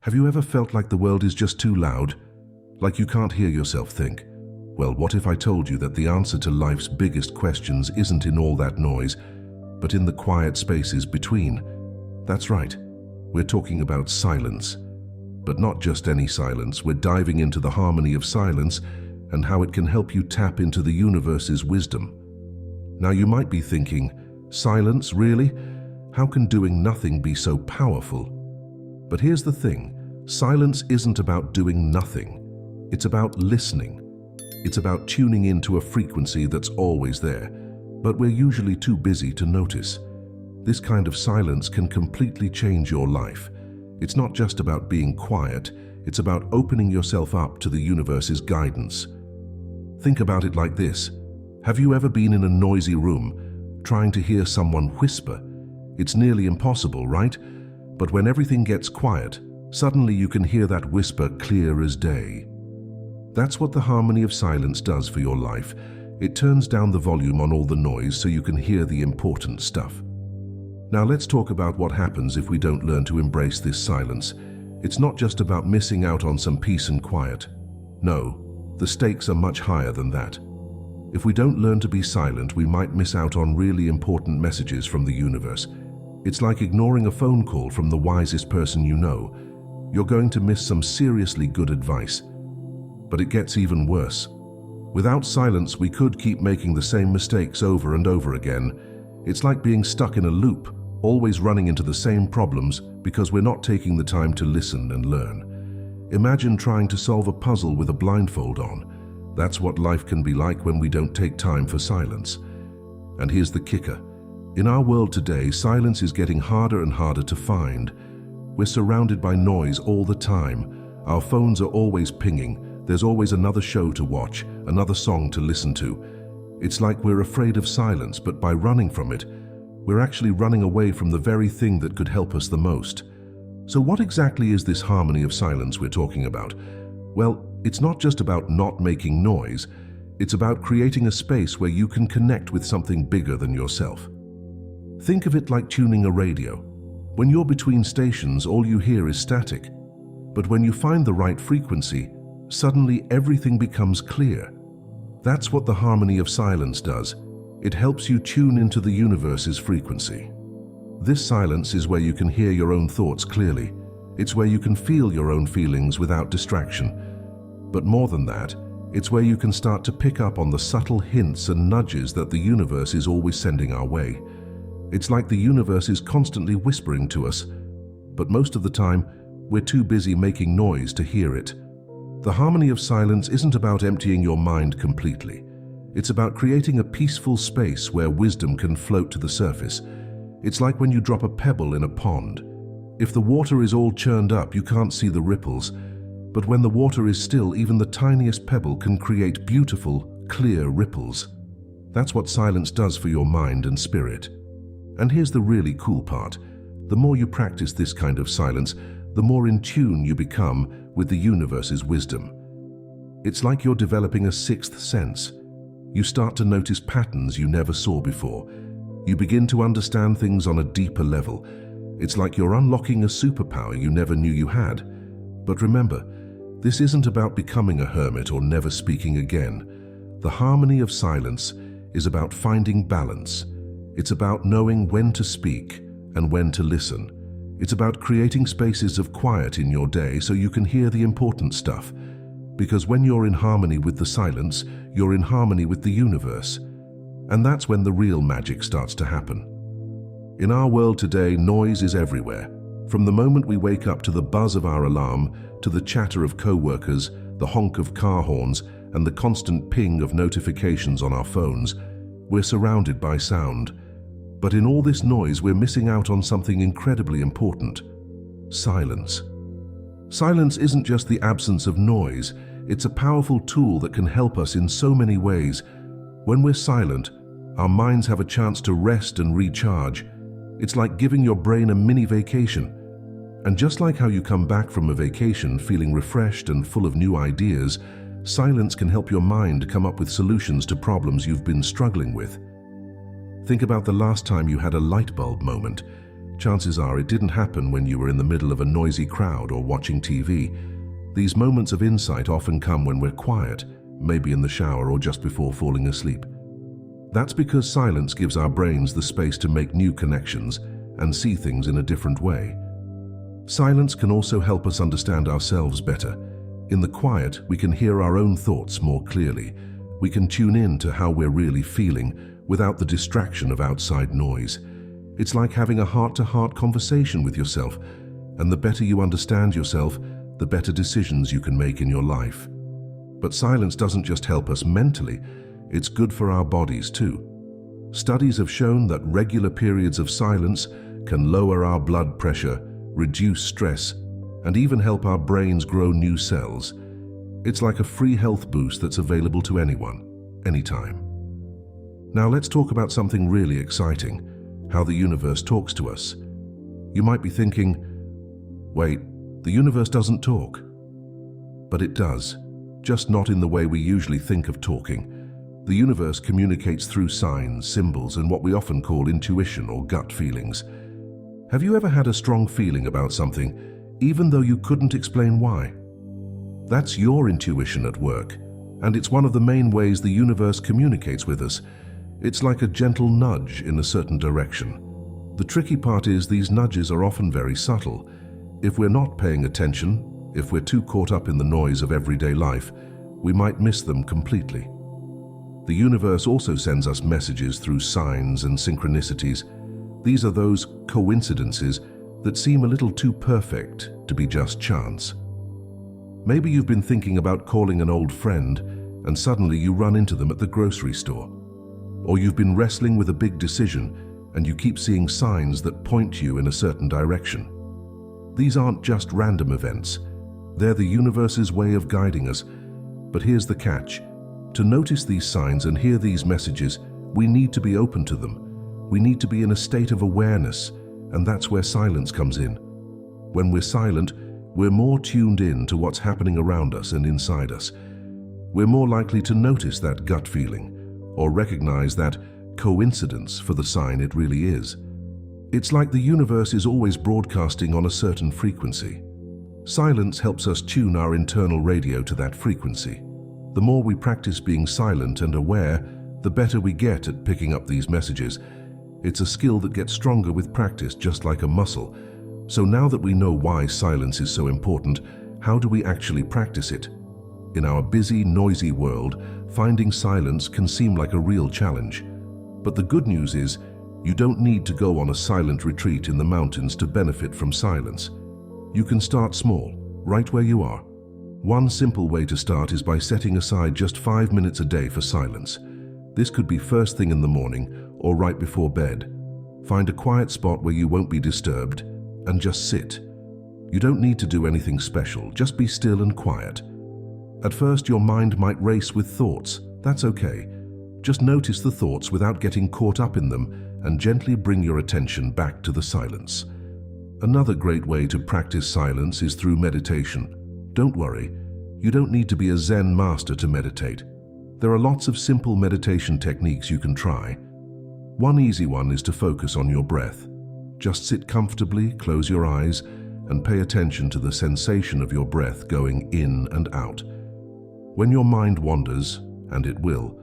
Have you ever felt like the world is just too loud? Like you can't hear yourself think? Well, what if I told you that the answer to life's biggest questions isn't in all that noise, but in the quiet spaces between? That's right. We're talking about silence. But not just any silence. We're diving into the harmony of silence and how it can help you tap into the universe's wisdom. Now you might be thinking, silence, really? How can doing nothing be so powerful? But here's the thing, silence isn't about doing nothing. It's about listening. It's about tuning into a frequency that's always there, but we're usually too busy to notice. This kind of silence can completely change your life. It's not just about being quiet, it's about opening yourself up to the universe's guidance. Think about it like this. Have you ever been in a noisy room, trying to hear someone whisper? It's nearly impossible, right? But when everything gets quiet, suddenly you can hear that whisper clear as day. That's what the harmony of silence does for your life. It turns down the volume on all the noise so you can hear the important stuff. Now let's talk about what happens if we don't learn to embrace this silence. It's not just about missing out on some peace and quiet. No, the stakes are much higher than that. If we don't learn to be silent, we might miss out on really important messages from the universe. It's like ignoring a phone call from the wisest person you know. You're going to miss some seriously good advice. But it gets even worse. Without silence, we could keep making the same mistakes over and over again. It's like being stuck in a loop, always running into the same problems because we're not taking the time to listen and learn. Imagine trying to solve a puzzle with a blindfold on. That's what life can be like when we don't take time for silence. And here's the kicker. In our world today, silence is getting harder and harder to find. We're surrounded by noise all the time. Our phones are always pinging. There's always another show to watch, another song to listen to. It's like we're afraid of silence, but by running from it, we're actually running away from the very thing that could help us the most. So what exactly is this harmony of silence we're talking about? Well, it's not just about not making noise. It's about creating a space where you can connect with something bigger than yourself. Think of it like tuning a radio. When you're between stations, all you hear is static. But when you find the right frequency, suddenly everything becomes clear. That's what the harmony of silence does. It helps you tune into the universe's frequency. This silence is where you can hear your own thoughts clearly. It's where you can feel your own feelings without distraction. But more than that, it's where you can start to pick up on the subtle hints and nudges that the universe is always sending our way. It's like the universe is constantly whispering to us, but most of the time, we're too busy making noise to hear it. The harmony of silence isn't about emptying your mind completely. It's about creating a peaceful space where wisdom can float to the surface. It's like when you drop a pebble in a pond. If the water is all churned up, you can't see the ripples. But when the water is still, even the tiniest pebble can create beautiful, clear ripples. That's what silence does for your mind and spirit. And here's the really cool part. The more you practice this kind of silence, the more in tune you become with the universe's wisdom. It's like you're developing a sixth sense. You start to notice patterns you never saw before. You begin to understand things on a deeper level. It's like you're unlocking a superpower you never knew you had. But remember, this isn't about becoming a hermit or never speaking again. The harmony of silence is about finding balance. It's about knowing when to speak and when to listen. It's about creating spaces of quiet in your day so you can hear the important stuff. Because when you're in harmony with the silence, you're in harmony with the universe. And that's when the real magic starts to happen. In our world today, noise is everywhere. From the moment we wake up to the buzz of our alarm, to the chatter of co-workers, the honk of car horns, and the constant ping of notifications on our phones, we're surrounded by sound. But in all this noise, we're missing out on something incredibly important: silence. Silence isn't just the absence of noise, it's a powerful tool that can help us in so many ways. When we're silent, our minds have a chance to rest and recharge. It's like giving your brain a mini vacation. And just like how you come back from a vacation feeling refreshed and full of new ideas, silence can help your mind come up with solutions to problems you've been struggling with. Think about the last time you had a light bulb moment. chances are it didn't happen when you were in the middle of a noisy crowd or watching TV. These moments of insight often come when we're quiet, maybe in the shower or just before falling asleep. That's because silence gives our brains the space to make new connections and see things in a different way. Silence can also help us understand ourselves better. In the quiet, we can hear our own thoughts more clearly. We can tune in to how we're really feeling without the distraction of outside noise. It's like having a heart-to-heart conversation with yourself, and the better you understand yourself, the better decisions you can make in your life. But silence doesn't just help us mentally, it's good for our bodies too. Studies have shown that regular periods of silence can lower our blood pressure, reduce stress, and even help our brains grow new cells. It's like a free health boost that's available to anyone, anytime. Now let's talk about something really exciting, how the universe talks to us. You might be thinking, wait, the universe doesn't talk. But it does, just not in the way we usually think of talking. The universe communicates through signs, symbols, and what we often call intuition or gut feelings. Have you ever had a strong feeling about something, even though you couldn't explain why? That's your intuition at work, and it's one of the main ways the universe communicates with us. It's like a gentle nudge in a certain direction. The tricky part is these nudges are often very subtle. If we're not paying attention, if we're too caught up in the noise of everyday life, we might miss them completely. The universe also sends us messages through signs and synchronicities. These are those coincidences that seem a little too perfect to be just chance. Maybe you've been thinking about calling an old friend and suddenly you run into them at the grocery store. Or you've been wrestling with a big decision and you keep seeing signs that point you in a certain direction. These aren't just random events. They're the universe's way of guiding us. But here's the catch. To notice these signs and hear these messages, we need to be open to them. We need to be in a state of awareness, and that's where silence comes in. When we're silent, we're more tuned in to what's happening around us and inside us. We're more likely to notice that gut feeling, or recognize that coincidence for the sign it really is. It's like the universe is always broadcasting on a certain frequency. Silence helps us tune our internal radio to that frequency. The more we practice being silent and aware, the better we get at picking up these messages. It's a skill that gets stronger with practice, just like a muscle. So now that we know why silence is so important, how do we actually practice it? In our busy, noisy world, finding silence can seem like a real challenge. But the good news is, you don't need to go on a silent retreat in the mountains to benefit from silence. You can start small, right where you are. One simple way to start is by setting aside just 5 minutes a day for silence. This could be first thing in the morning or right before bed. Find a quiet spot where you won't be disturbed and just sit. You don't need to do anything special, just be still and quiet. At first, your mind might race with thoughts. That's okay. Just notice the thoughts without getting caught up in them and gently bring your attention back to the silence. Another great way to practice silence is through meditation. Don't worry, you don't need to be a Zen master to meditate. There are lots of simple meditation techniques you can try. One easy one is to focus on your breath. Just sit comfortably, close your eyes, and pay attention to the sensation of your breath going in and out. When your mind wanders, and it will,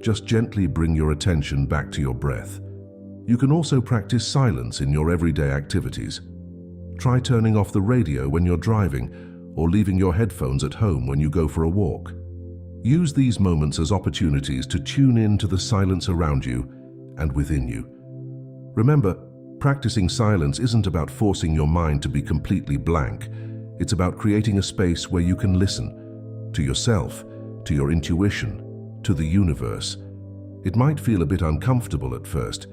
just gently bring your attention back to your breath. You can also practice silence in your everyday activities. Try turning off the radio when you're driving or leaving your headphones at home when you go for a walk. Use these moments as opportunities to tune in to the silence around you and within you. Remember, practicing silence isn't about forcing your mind to be completely blank. It's about creating a space where you can listen to yourself, to your intuition, to the universe. It might feel a bit uncomfortable at first,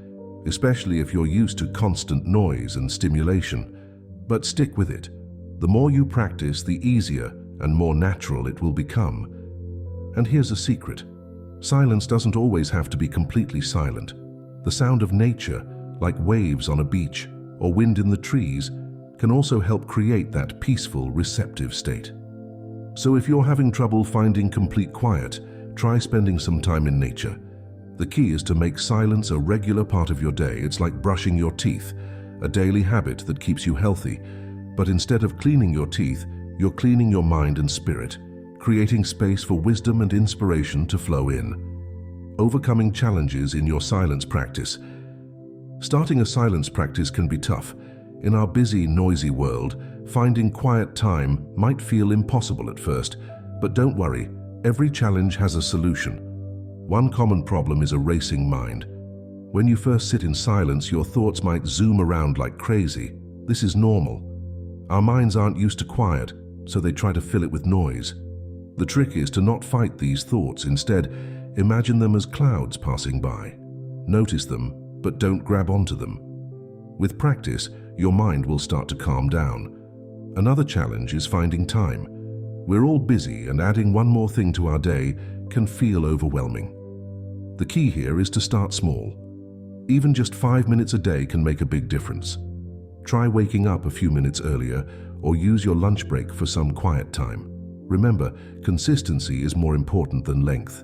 especially if you're used to constant noise and stimulation, but stick with it. The more you practice, the easier and more natural it will become. And here's a secret. Silence doesn't always have to be completely silent. The sound of nature, like waves on a beach or wind in the trees, can also help create that peaceful, receptive state. So if you're having trouble finding complete quiet, try spending some time in nature. The key is to make silence a regular part of your day. It's like brushing your teeth. a daily habit that keeps you healthy. But instead of cleaning your teeth, you're cleaning your mind and spirit, creating space for wisdom and inspiration to flow in. Overcoming challenges in your silence practice. Starting a silence practice can be tough. In our busy, noisy world, finding quiet time might feel impossible at first, but don't worry, every challenge has a solution. One common problem is a racing mind. When you first sit in silence, your thoughts might zoom around like crazy. This is normal. Our minds aren't used to quiet, so they try to fill it with noise. The trick is to not fight these thoughts. Instead, imagine them as clouds passing by. Notice them, but don't grab onto them. With practice, your mind will start to calm down. Another challenge is finding time. We're all busy, and adding one more thing to our day can feel overwhelming. The key here is to start small. Even just 5 minutes a day can make a big difference. Try waking up a few minutes earlier or use your lunch break for some quiet time. Remember, consistency is more important than length.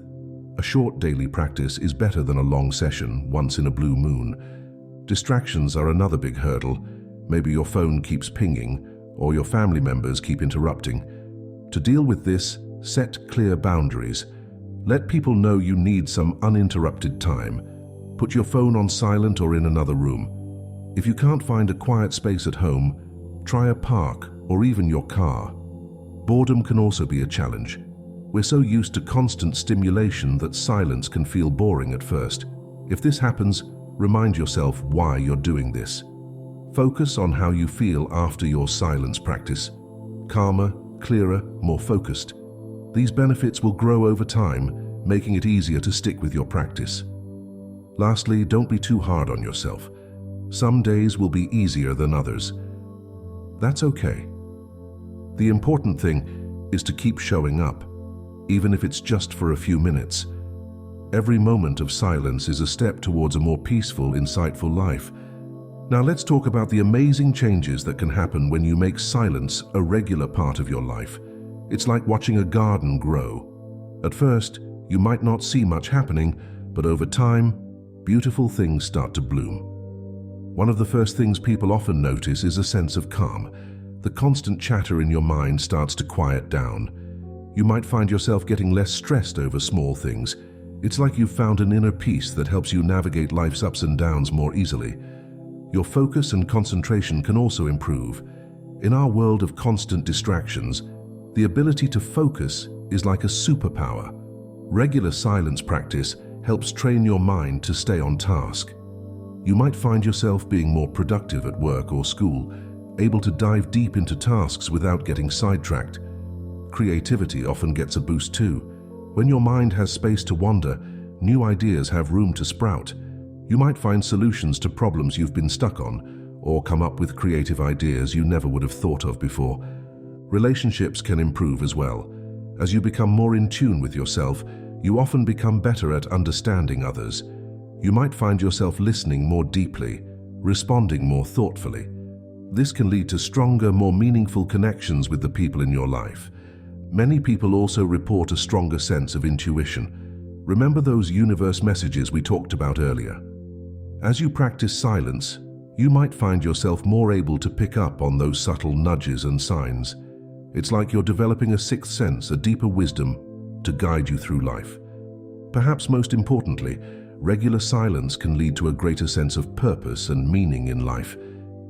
A short daily practice is better than a long session once in a blue moon. Distractions are another big hurdle. Maybe your phone keeps pinging or your family members keep interrupting. To deal with this, set clear boundaries. Let people know you need some uninterrupted time. Put your phone on silent or in another room. If you can't find a quiet space at home, try a park or even your car. Boredom can also be a challenge. We're so used to constant stimulation that silence can feel boring at first. If this happens, remind yourself why you're doing this. Focus on how you feel after your silence practice. Calmer, clearer, more focused. These benefits will grow over time, making it easier to stick with your practice. Lastly, don't be too hard on yourself. Some days will be easier than others. That's okay. The important thing is to keep showing up, even if it's just for a few minutes. Every moment of silence is a step towards a more peaceful, insightful life. Now let's talk about the amazing changes that can happen when you make silence a regular part of your life. It's like watching a garden grow. At first, you might not see much happening, but over time, beautiful things start to bloom. One of the first things people often notice is a sense of calm. The constant chatter in your mind starts to quiet down. You might find yourself getting less stressed over small things. It's like you've found an inner peace that helps you navigate life's ups and downs more easily. Your focus and concentration can also improve. In our world of constant distractions, the ability to focus is like a superpower. Regular silence practice helps train your mind to stay on task. You might find yourself being more productive at work or school, able to dive deep into tasks without getting sidetracked. Creativity often gets a boost too. When your mind has space to wander, new ideas have room to sprout. You might find solutions to problems you've been stuck on, or come up with creative ideas you never would have thought of before. Relationships can improve as well. As you become more in tune with yourself, you often become better at understanding others. You might find yourself listening more deeply, responding more thoughtfully. This can lead to stronger, more meaningful connections with the people in your life. Many people also report a stronger sense of intuition. Remember those universe messages we talked about earlier? As you practice silence, you might find yourself more able to pick up on those subtle nudges and signs. It's like you're developing a sixth sense, a deeper wisdom to guide you through life. Perhaps most importantly, regular silence can lead to a greater sense of purpose and meaning in life.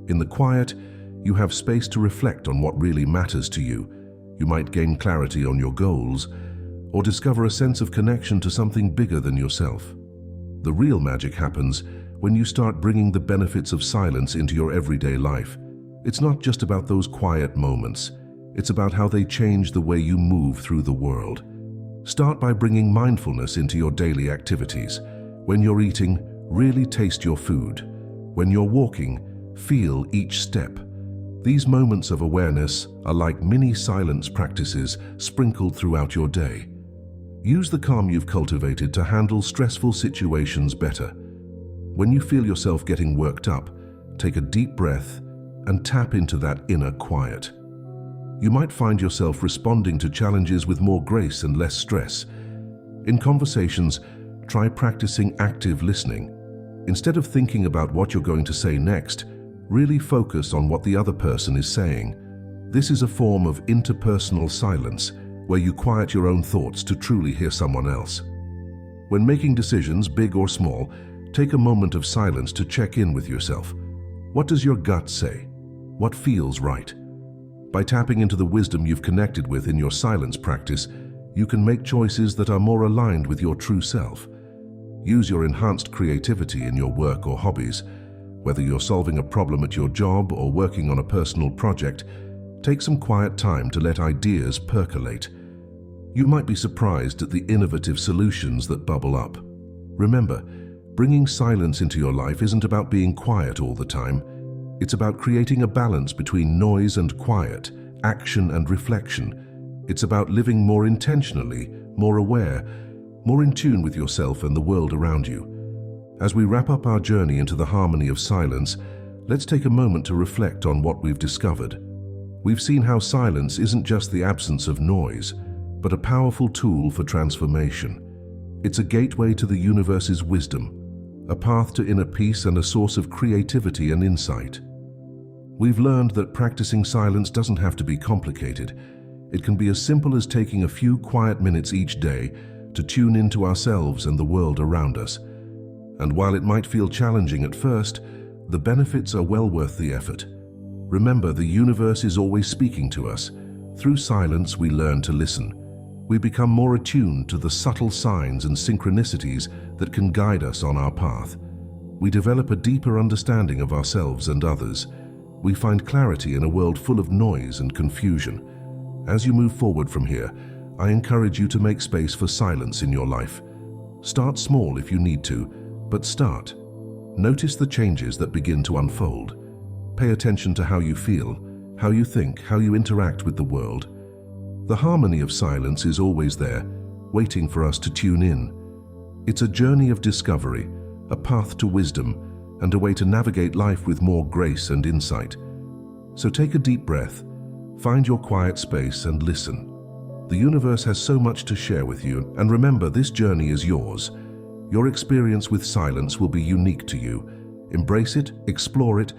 In the quiet, you have space to reflect on what really matters to you. You might gain clarity on your goals or discover a sense of connection to something bigger than yourself. The real magic happens when you start bringing the benefits of silence into your everyday life. It's not just about those quiet moments. It's about how they change the way you move through the world. Start by bringing mindfulness into your daily activities. When you're eating, really taste your food. When you're walking, feel each step. These moments of awareness are like mini silence practices sprinkled throughout your day. Use the calm you've cultivated to handle stressful situations better. When you feel yourself getting worked up, take a deep breath and tap into that inner quiet. You might find yourself responding to challenges with more grace and less stress. In conversations, try practicing active listening. Instead of thinking about what you're going to say next, Really focus on what the other person is saying. This is a form of interpersonal silence, where you quiet your own thoughts to truly hear someone else. When making decisions, big or small, take a moment of silence to check in with yourself. What does your gut say? What feels right? By tapping into the wisdom you've connected with in your silence practice, you can make choices that are more aligned with your true self. Use your enhanced creativity in your work or hobbies. Whether you're solving a problem at your job or working on a personal project, take some quiet time to let ideas percolate. You might be surprised at the innovative solutions that bubble up. Remember, bringing silence into your life isn't about being quiet all the time. It's about creating a balance between noise and quiet, action and reflection. It's about living more intentionally, more aware, more in tune with yourself and the world around you. As we wrap up our journey into the harmony of silence, let's take a moment to reflect on what we've discovered. We've seen how silence isn't just the absence of noise, but a powerful tool for transformation. It's a gateway to the universe's wisdom, a path to inner peace and a source of creativity and insight. We've learned that practicing silence doesn't have to be complicated. It can be as simple as taking a few quiet minutes each day to tune into ourselves and the world around us. And while it might feel challenging at first, the benefits are well worth the effort. Remember, the universe is always speaking to us. Through silence, we learn to listen. We become more attuned to the subtle signs and synchronicities that can guide us on our path. We develop a deeper understanding of ourselves and others. We find clarity in a world full of noise and confusion. As you move forward from here, I encourage you to make space for silence in your life. Start small if you need to, but start. Notice the changes that begin to unfold. Pay attention to how you feel, how you think, how you interact with the world. The harmony of silence is always there, waiting for us to tune in. It's a journey of discovery, a path to wisdom, and a way to navigate life with more grace and insight. So take a deep breath, find your quiet space and listen. The universe has so much to share with you, and remember, this journey is yours. Your experience with silence will be unique to you. Embrace it, explore it,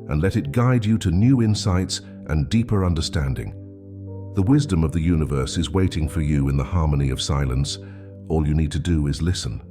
and let it guide you to new insights and deeper understanding. The wisdom of the universe is waiting for you in the harmony of silence. All you need to do is listen.